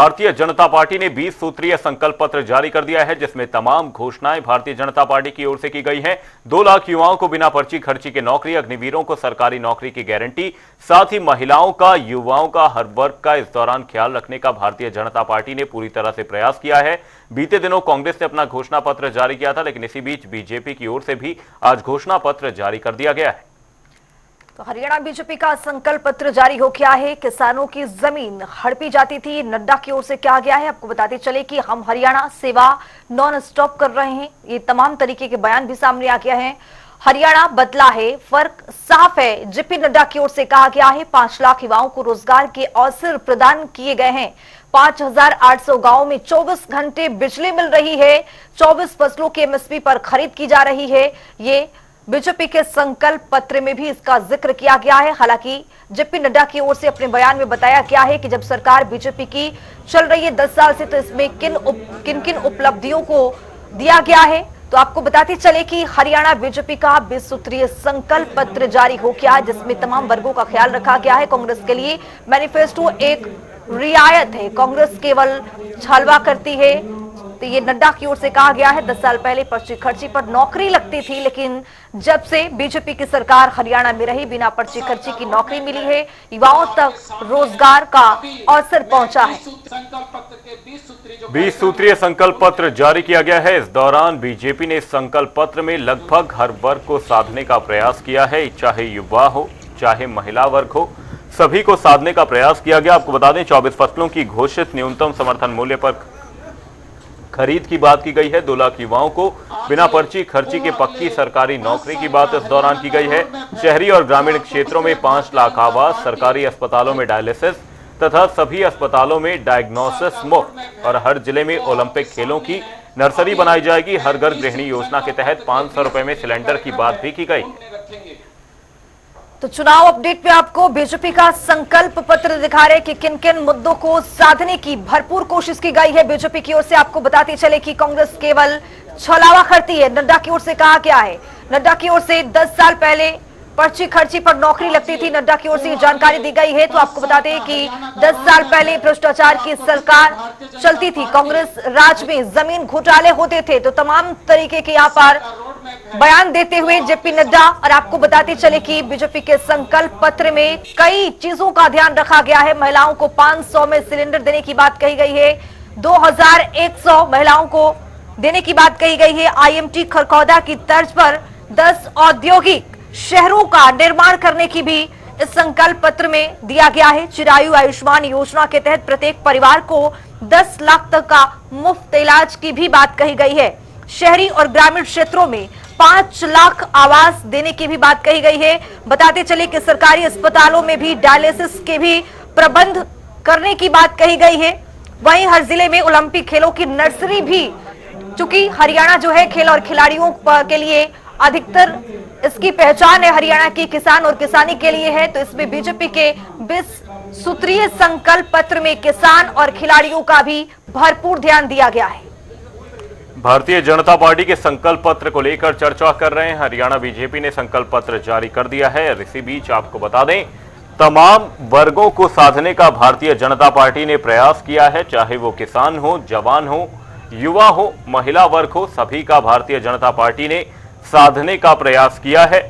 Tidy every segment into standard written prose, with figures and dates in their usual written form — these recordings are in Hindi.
भारतीय जनता पार्टी ने 20 सूत्रीय संकल्प पत्र जारी कर दिया है, जिसमें तमाम घोषणाएं भारतीय जनता पार्टी की ओर से की गई हैं। 2 लाख युवाओं को बिना पर्ची खर्ची के नौकरी, अग्निवीरों को सरकारी नौकरी की गारंटी, साथ ही महिलाओं का, युवाओं का, हर वर्ग का इस दौरान ख्याल रखने का भारतीय जनता पार्टी ने पूरी तरह से प्रयास किया है। बीते दिनों कांग्रेस ने अपना घोषणा पत्र जारी किया था, लेकिन इसी बीच बीजेपी की ओर से भी आज घोषणा पत्र जारी कर दिया गया है। तो हरियाणा बीजेपी का संकल्प पत्र जारी हो गया है। किसानों की जमीन हड़पी जाती थी, नड्डा की ओर से कहा गया है। आपको बताते चले कि हम हरियाणा सेवा नॉन स्टॉप कर रहे हैं। ये तमाम तरीके के बयान भी सामने आ गया है। हरियाणा बदला है, फर्क साफ है, जेपी नड्डा की ओर से कहा गया है। 5 लाख युवाओं को रोजगार के अवसर प्रदान किए गए हैं। 5800 गांवों में 24 घंटे बिजली मिल रही है। 24 फसलों की एमएसपी पर खरीद की जा रही है। ये बीजेपी के संकल्प पत्र में भी इसका जिक्र किया गया है। हालांकि जेपी नड्डा की ओर से अपने बयान में बताया गया है कि जब सरकार बीजेपी की चल रही है 10 साल से, तो इसमें किन किन उपलब्धियों को दिया गया है। तो आपको बताते चले कि हरियाणा बीजेपी का 20 सूत्रीय संकल्प पत्र जारी हो गया है, जिसमें तमाम वर्गों का ख्याल रखा गया है। कांग्रेस के लिए मैनिफेस्टो एक रियायत है। कांग्रेस केवल छलवा करती है, तो ये नड्डा की ओर से कहा गया है। 10 साल पहले पर्ची खर्ची पर नौकरी लगती थी, लेकिन जब से बीजेपी की सरकार हरियाणा में रही, बिना पर्ची खर्ची की नौकरी मिली है। युवाओं तक रोजगार का अवसर पहुंचा है। 20 सूत्रीय संकल्प पत्र जारी किया गया है। इस दौरान बीजेपी ने इस संकल्प पत्र में लगभग हर वर्ग को साधने का प्रयास किया है, चाहे युवा हो, चाहे महिला वर्ग हो, सभी को साधने का प्रयास किया गया। आपको बता दें, 24 फसलों की घोषित न्यूनतम समर्थन मूल्य पर खरीद की बात की गई है। 2 लाख युवाओं को बिना पर्ची खर्ची के पक्की सरकारी नौकरी की बात इस दौरान की गई है। शहरी और ग्रामीण क्षेत्रों में 5 लाख आवास, सरकारी अस्पतालों में डायलिसिस तथा सभी अस्पतालों में डायग्नोसिस मुफ्त, और हर जिले में ओलंपिक खेलों की नर्सरी बनाई जाएगी। हर घर गृहिणी योजना के तहत 500 रुपए में सिलेंडर की बात भी की गई। तो चुनाव अपडेट में आपको बीजेपी का संकल्प पत्र दिखा रहे कि किन किन मुद्दों को साधने की भरपूर कोशिश की गई है बीजेपी की ओर से। आपको बताते चले कि कांग्रेस केवल छलावा करती है, नड्डा की ओर से कहा गया है। नड्डा की ओर से 10 साल पहले पर्ची खर्ची पर नौकरी लगती थी, नड्डा की ओर से जानकारी दी गई है। तो आपको बताते हैं कि 10 साल पहले भ्रष्टाचार की सरकार चलती थी, कांग्रेस राज में जमीन घोटाले होते थे। तो तमाम तरीके के यहाँ पर बयान देते हुए जेपी नड्डा, और आपको बताते चले कि बीजेपी के संकल्प पत्र में कई चीजों का ध्यान रखा गया है। महिलाओं को 500 में सिलेंडर देने की बात कही गई है। 2100 महिलाओं को देने की बात कही गई है। आईएमटी खरखौदा की तर्ज पर 10 औद्योगिक शहरों का निर्माण करने की भी इस संकल्प पत्र में दिया गया है। चिरायु आयुष्मान योजना के तहत प्रत्येक परिवार को 10 लाख तक का मुफ्त इलाज की भी बात कही गई है। शहरी और ग्रामीण क्षेत्रों में 5 लाख आवास देने की भी बात कही गई है। बताते चले कि सरकारी अस्पतालों में भी डायलिसिस के भी प्रबंध करने की बात कही गई है। वहीं हर जिले में ओलंपिक खेलों की नर्सरी भी, चूंकि हरियाणा जो है खेल और खिलाड़ियों के लिए अधिकतर इसकी पहचान है, हरियाणा की किसान और किसानी के लिए है। तो इसमें बीजेपी के 20 सूत्रीय संकल्प पत्र में किसान और खिलाड़ियों का भी भरपूर ध्यान दिया गया है। भारतीय जनता पार्टी के संकल्प पत्र को लेकर चर्चा कर रहे हैं। हरियाणा बीजेपी ने संकल्प पत्र जारी कर दिया है। इसी बीच आपको बता दें, तमाम वर्गों को साधने का भारतीय जनता पार्टी ने प्रयास किया है, चाहे वो किसान हो, जवान हो, युवा हो, महिला वर्ग हो, सभी का भारतीय जनता पार्टी ने साधने का प्रयास किया है।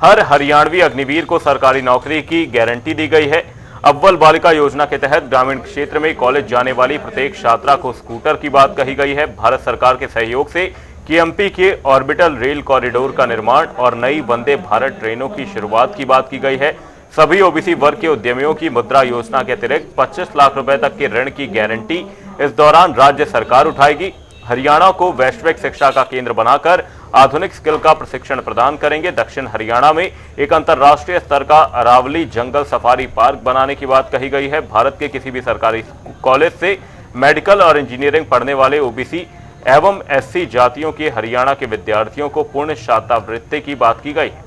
हर हरियाणवी अग्निवीर को सरकारी नौकरी की गारंटी दी गई है। अव्वल बालिका योजना के तहत ग्रामीण क्षेत्र में कॉलेज जाने वाली प्रत्येक छात्रा को स्कूटर की बात कही गई है। भारत सरकार के सहयोग से केएमपी के ऑर्बिटल रेल कॉरिडोर का निर्माण और नई वंदे भारत ट्रेनों की शुरुआत की बात की गई है। सभी ओबीसी वर्ग के उद्यमियों की मुद्रा योजना के अतिरिक्त 25 लाख रुपए तक के ऋण की गारंटी इस दौरान राज्य सरकार उठाएगी। हरियाणा को वैश्विक शिक्षा का केंद्र बनाकर आधुनिक स्किल का प्रशिक्षण प्रदान करेंगे। दक्षिण हरियाणा में एक अंतर्राष्ट्रीय स्तर का अरावली जंगल सफारी पार्क बनाने की बात कही गई है। भारत के किसी भी सरकारी कॉलेज से मेडिकल और इंजीनियरिंग पढ़ने वाले ओबीसी एवं एससी जातियों के हरियाणा के विद्यार्थियों को पूर्ण छात्रवृत्ति की बात की गई है।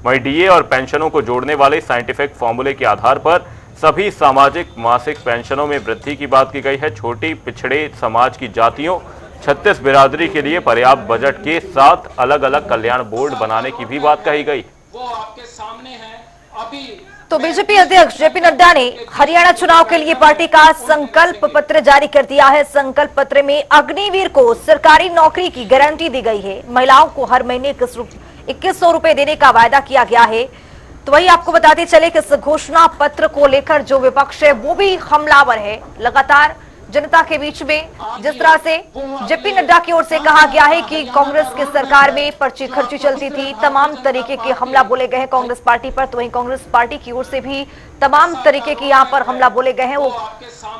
वहीं डीए और पेंशनों को जोड़ने वाले साइंटिफिक फॉर्मूले के आधार पर सभी सामाजिक मासिक पेंशनों में वृद्धि की बात की गई है। छोटी पिछड़े समाज की जातियों 36 बिरादरी के लिए पर्याप्त बजट के साथ अलग अलग कल्याण बोर्ड बनाने की भी बात कही गई। वो आपके सामने है। अभी तो बीजेपी अध्यक्ष जेपी नड्डा ने हरियाणा चुनाव के लिए पार्टी का संकल्प पत्र जारी कर दिया है। संकल्प पत्र में अग्निवीर को सरकारी नौकरी की गारंटी दी गई है। महिलाओं को हर महीने 2100 रुपए देने का वायदा किया गया है। तो वही आपको बताते चले कि इस घोषणा पत्र को लेकर जो विपक्ष है वो भी हमलावर है। लगातार जनता के बीच में जिस तरह से जेपी नड्डा की ओर से कहा गया है कि कांग्रेस की सरकार में पर्ची खर्ची चलती थी, तमाम तरीके के हमला बोले गए हैं कांग्रेस पार्टी पर। तो वहीं कांग्रेस पार्टी की ओर से भी तमाम तरीके के यहाँ पर हमला बोले गए हैं। वो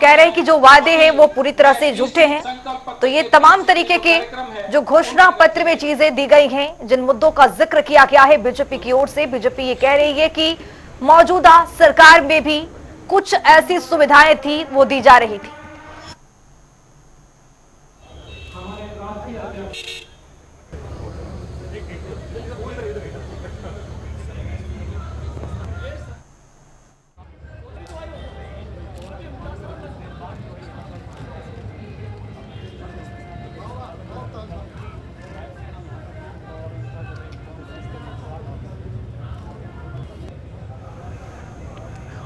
कह रहे हैं कि जो वादे हैं वो पूरी तरह से झूठे हैं। तो ये तमाम तरीके के जो घोषणा पत्र में चीजें दी गई हैं, जिन मुद्दों का जिक्र किया गया है बीजेपी की ओर से, बीजेपी ये कह रही है कि मौजूदा सरकार में भी कुछ ऐसी सुविधाएं थी वो दी जा रही थी।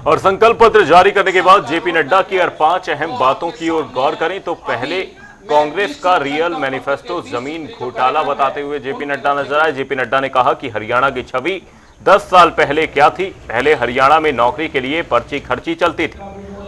और संकल्प पत्र जारी करने के बाद जेपी नड्डा की अगर 5 अहम बातों की ओर गौर करें तो पहले कांग्रेस का रियल मैनिफेस्टो जमीन घोटाला बताते हुए जेपी नड्डा नजर आए। जेपी नड्डा ने कहा कि हरियाणा की छवि 10 साल पहले क्या थी। पहले हरियाणा में नौकरी के लिए पर्ची खर्ची चलती थी।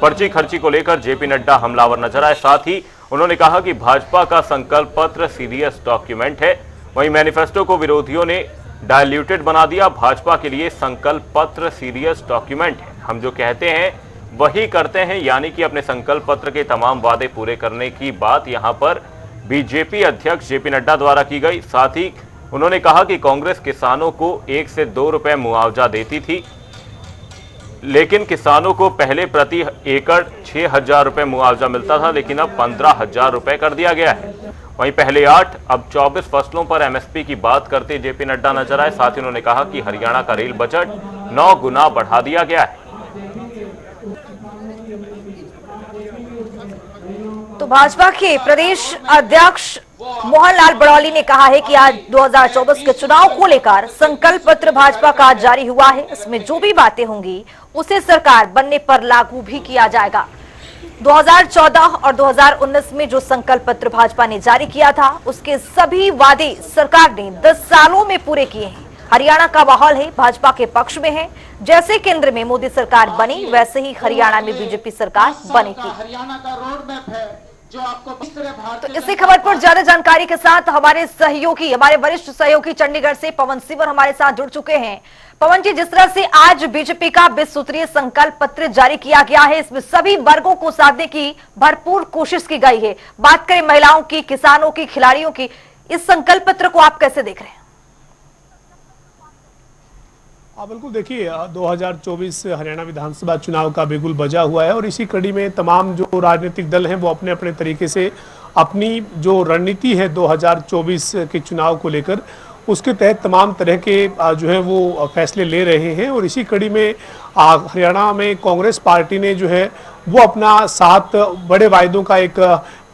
पर्ची खर्ची को लेकर जेपी नड्डा हमलावर नजर आए। साथ ही उन्होंने कहा कि भाजपा का संकल्प पत्र सीरियस डॉक्यूमेंट है। वहीं मैनिफेस्टो को विरोधियों ने डायल्यूटेड बना दिया। भाजपा के लिए संकल्प पत्र सीरियस डॉक्यूमेंट है। हम जो कहते हैं वही करते हैं, यानी कि अपने संकल्प पत्र के तमाम वादे पूरे करने की बात यहां पर बीजेपी अध्यक्ष जेपी नड्डा द्वारा की गई। साथ ही उन्होंने कहा कि कांग्रेस किसानों को 1 से 2 रुपए मुआवजा देती थी, लेकिन किसानों को पहले प्रति एकड़ 6000 रुपए मुआवजा मिलता था, लेकिन अब 15000 रुपए कर दिया गया है। वहीं पहले 8 अब 24 फसलों पर एमएसपी की बात करते जेपी नड्डा नजर आए। साथ ही उन्होंने कहा कि हरियाणा का रेल बजट 9 गुना बढ़ा दिया गया है। तो भाजपा के प्रदेश अध्यक्ष मोहनलाल बड़ौली ने कहा है कि आज 2024 के चुनाव को लेकर संकल्प पत्र भाजपा का जारी हुआ है। इसमें जो भी बातें होंगी उसे सरकार बनने पर लागू भी किया जाएगा। 2014 और 2019 में जो संकल्प पत्र भाजपा ने जारी किया था उसके सभी वादे सरकार ने 10 सालों में पूरे किए हैं। हरियाणा का माहौल है भाजपा के पक्ष में है। जैसे केंद्र में मोदी सरकार बनी वैसे ही हरियाणा में बीजेपी सरकार बनेगी। हरियाणा का रोड मैप है जो आपको तो इसी खबर पर ज्यादा जानकारी के साथ हमारे सहयोगी, हमारे वरिष्ठ सहयोगी चंडीगढ़ से पवन सिवर हमारे साथ जुड़ चुके हैं। पवन जी, जिस तरह से आज बीजेपी का 20 सूत्रीय संकल्प पत्र जारी किया गया है, इसमें सभी वर्गों को साधने की भरपूर कोशिश की गई है। बात करें महिलाओं की, किसानों की, खिलाड़ियों की, इस संकल्प पत्र को आप कैसे देख रहे हैं? बिल्कुल, देखिए 2024 हरियाणा विधानसभा चुनाव का बिगुल बजा हुआ है और इसी कड़ी में तमाम जो राजनीतिक दल हैं वो अपने अपने तरीके से अपनी जो रणनीति है 2024 के चुनाव को लेकर उसके तहत तमाम तरह के जो है वो फैसले ले रहे हैं। और इसी कड़ी में हरियाणा में कांग्रेस पार्टी ने जो है वो अपना 7 बड़े वायदों का एक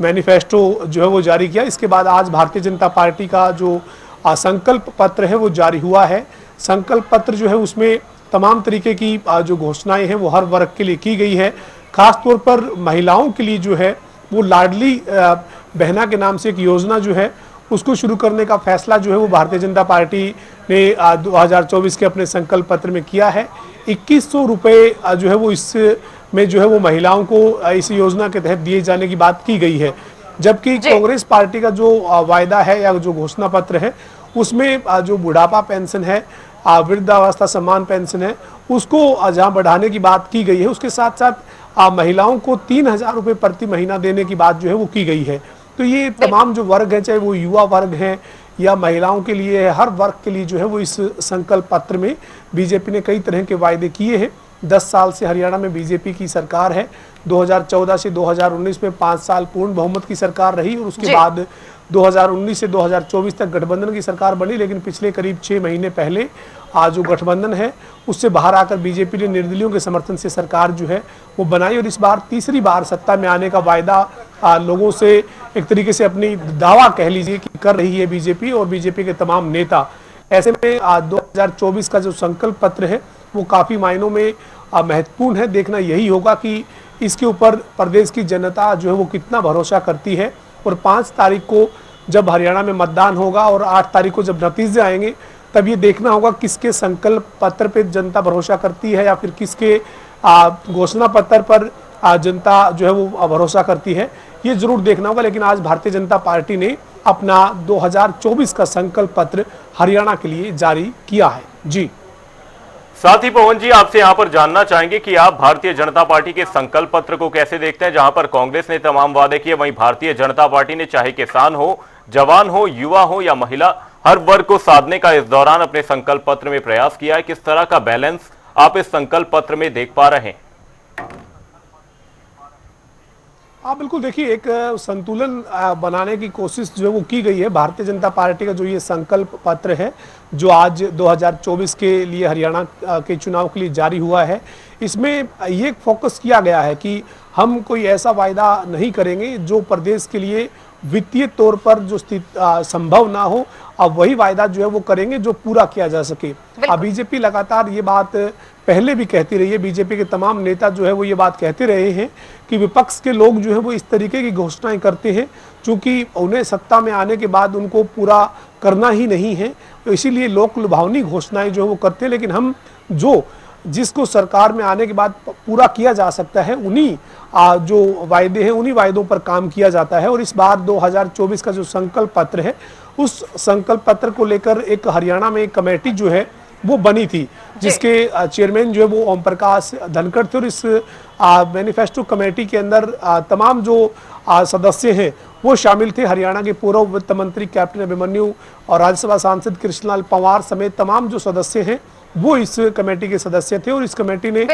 मैनिफेस्टो जो है वो जारी किया। इसके बाद आज भारतीय जनता पार्टी का जो संकल्प पत्र है वो जारी हुआ है। संकल्प पत्र जो है उसमें तमाम तरीके की जो घोषणाएं हैं वो हर वर्ग के लिए की गई है। खास तौर पर महिलाओं के लिए जो है वो लाडली बहना के नाम से एक योजना जो है उसको शुरू करने का फैसला जो है वो भारतीय जनता पार्टी ने 2024 के अपने संकल्प पत्र में किया है। 2100 रुपये जो है वो इसमें जो है वो महिलाओं को इस योजना के तहत दिए जाने की बात की गई है। जबकि कांग्रेस पार्टी का जो वायदा है या जो घोषणा पत्र है उसमें जो बुढ़ापा पेंशन है, वृद्धावस्था सम्मान पेंशन है, उसको जहां बढ़ाने की बात की गई है, उसके साथ साथ महिलाओं को 3000 रुपये प्रति महीना देने की बात जो है वो की गई है। तो ये तमाम जो वर्ग है, चाहे वो युवा वर्ग हैं या महिलाओं के लिए, हर वर्ग के लिए जो है वो इस संकल्प पत्र में बीजेपी ने कई तरह के वायदे किए हैं। 10 साल से हरियाणा में बीजेपी की सरकार है। 2014 से 2019 में 5 साल पूर्ण बहुमत की सरकार रही और उसके बाद 2019 से 2024 तक गठबंधन की सरकार बनी। लेकिन पिछले करीब 6 महीने पहले आज जो गठबंधन है उससे बाहर आकर बीजेपी ने निर्दलीयों के समर्थन से सरकार जो है वो बनाई और इस बार तीसरी बार सत्ता में आने का वायदा लोगों से एक तरीके से अपनी दावा कह लीजिए कि कर रही है बीजेपी और बीजेपी के तमाम नेता। ऐसे में 2024 का जो संकल्प पत्र है वो काफी मायनों में महत्वपूर्ण है। देखना यही होगा कि इसके ऊपर प्रदेश की जनता जो है वो कितना भरोसा करती है, और 5 तारीख को जब हरियाणा में मतदान होगा और 8 तारीख को जब नतीजे आएंगे तब ये देखना होगा किसके संकल्प पत्र पे जनता भरोसा करती है या फिर किसके घोषणा पत्र पर जनता जो है वो भरोसा करती है, ये जरूर देखना होगा। लेकिन आज भारतीय जनता पार्टी ने अपना 2024 का संकल्प पत्र हरियाणा के लिए जारी किया है। जी, साथ ही पवन जी, आपसे यहां पर जानना चाहेंगे कि आप भारतीय जनता पार्टी के संकल्प पत्र को कैसे देखते हैं। जहां पर कांग्रेस ने तमाम वादे किए, वहीं भारतीय जनता पार्टी ने चाहे किसान हो, जवान हो, युवा हो या महिला, हर वर्ग को साधने का इस दौरान अपने संकल्प पत्र में प्रयास किया है। किस तरह का बैलेंस आप इस संकल्प पत्र में देख पा रहे हैं? हाँ बिल्कुल, देखिए एक संतुलन बनाने की कोशिश जो है वो की गई है। भारतीय जनता पार्टी का जो ये संकल्प पत्र है जो आज 2024 के लिए हरियाणा के चुनाव के लिए जारी हुआ है, इसमें ये फोकस किया गया है कि हम कोई ऐसा वायदा नहीं करेंगे जो प्रदेश के लिए वित्तीय तौर पर जो स्थिति संभव ना हो, अब वही वायदा जो है वो करेंगे जो पूरा किया जा सके। अब बीजेपी लगातार ये बात पहले भी कहती रही है, बीजेपी के तमाम नेता जो है वो ये बात कहते रहे हैं कि विपक्ष के लोग जो है वो इस तरीके की घोषणाएं करते हैं क्योंकि उन्हें सत्ता में आने के बाद उनको पूरा करना ही नहीं है, तो इसीलिए लोक लुभावनी घोषणाएं जो है वो करते हैं। लेकिन हम जिसको सरकार में आने के बाद पूरा किया जा सकता है, उन्हीं जो वायदे हैं उन्हीं वायदों पर काम किया जाता है। और इस बार 2024 का जो संकल्प पत्र है, उस संकल्प पत्र को लेकर एक हरियाणा में एक कमेटी जो है वो बनी थी, जिसके चेयरमैन जो है वो ओम प्रकाश धनखड़ थे। और इस मैनिफेस्टो कमेटी के अंदर तमाम जो सदस्य हैं वो शामिल थे। हरियाणा के पूर्व वित्त मंत्री कैप्टन अभिमन्यु और राज्यसभा सांसद कृष्णलाल पंवार समेत तमाम जो सदस्य हैं वो इस कमेटी के सदस्य थे। और इस कमेटी ने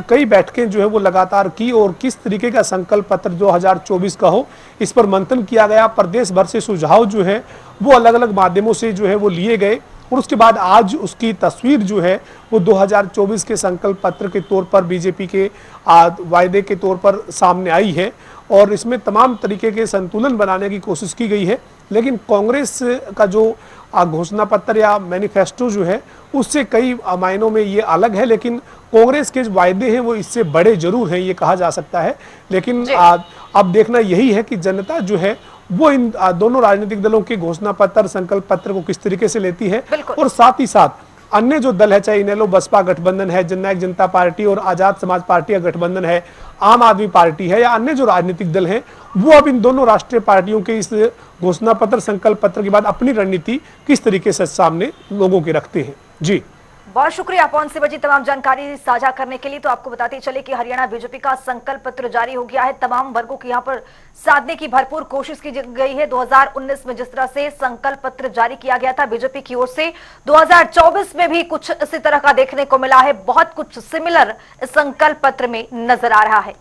कई बैठकें जो है वो लगातार की और किस तरीके का संकल्प पत्र 2024 का हो, इस पर मंथन किया गया। प्रदेश भर से सुझाव जो है वो अलग अलग माध्यमों से जो है वो लिए गए और उसके बाद आज उसकी तस्वीर जो है वो 2024 के संकल्प पत्र के तौर पर बीजेपी के वायदे के तौर पर सामने आई है। और इसमें तमाम तरीके के संतुलन बनाने की कोशिश की गई है। लेकिन कांग्रेस का जो घोषणा पत्र या मैनिफेस्टो जो है उससे कई मायनों में ये अलग है, लेकिन कांग्रेस के जो वायदे हैं वो इससे बड़े जरूर हैं, ये कहा जा सकता है। लेकिन अब देखना यही है कि जनता जो है वो इन दोनों राजनीतिक दलों के घोषणा पत्र संकल्प पत्र को किस तरीके से लेती है। और साथ ही साथ अन्य जो दल है, चाहे इनेलो बसपा गठबंधन है, जननायक जनता पार्टी और आजाद समाज पार्टी का गठबंधन है, आम आदमी पार्टी है या अन्य जो राजनीतिक दल हैं, वो अब इन दोनों राष्ट्रीय पार्टियों के इस घोषणा पत्र संकल्प पत्र के बाद अपनी रणनीति किस तरीके से सामने लोगों के रखते हैं। जी, बहुत शुक्रिया पवन से बची तमाम जानकारी साझा करने के लिए। तो आपको बताते चले कि हरियाणा बीजेपी का संकल्प पत्र जारी हो गया है। तमाम वर्गों की यहां पर साधने की भरपूर कोशिश की गई है। 2019 में जिस तरह से संकल्प पत्र जारी किया गया था बीजेपी की ओर से, 2024 में भी कुछ इसी तरह का देखने को मिला है। बहुत कुछ सिमिलर संकल्प पत्र में नजर आ रहा है।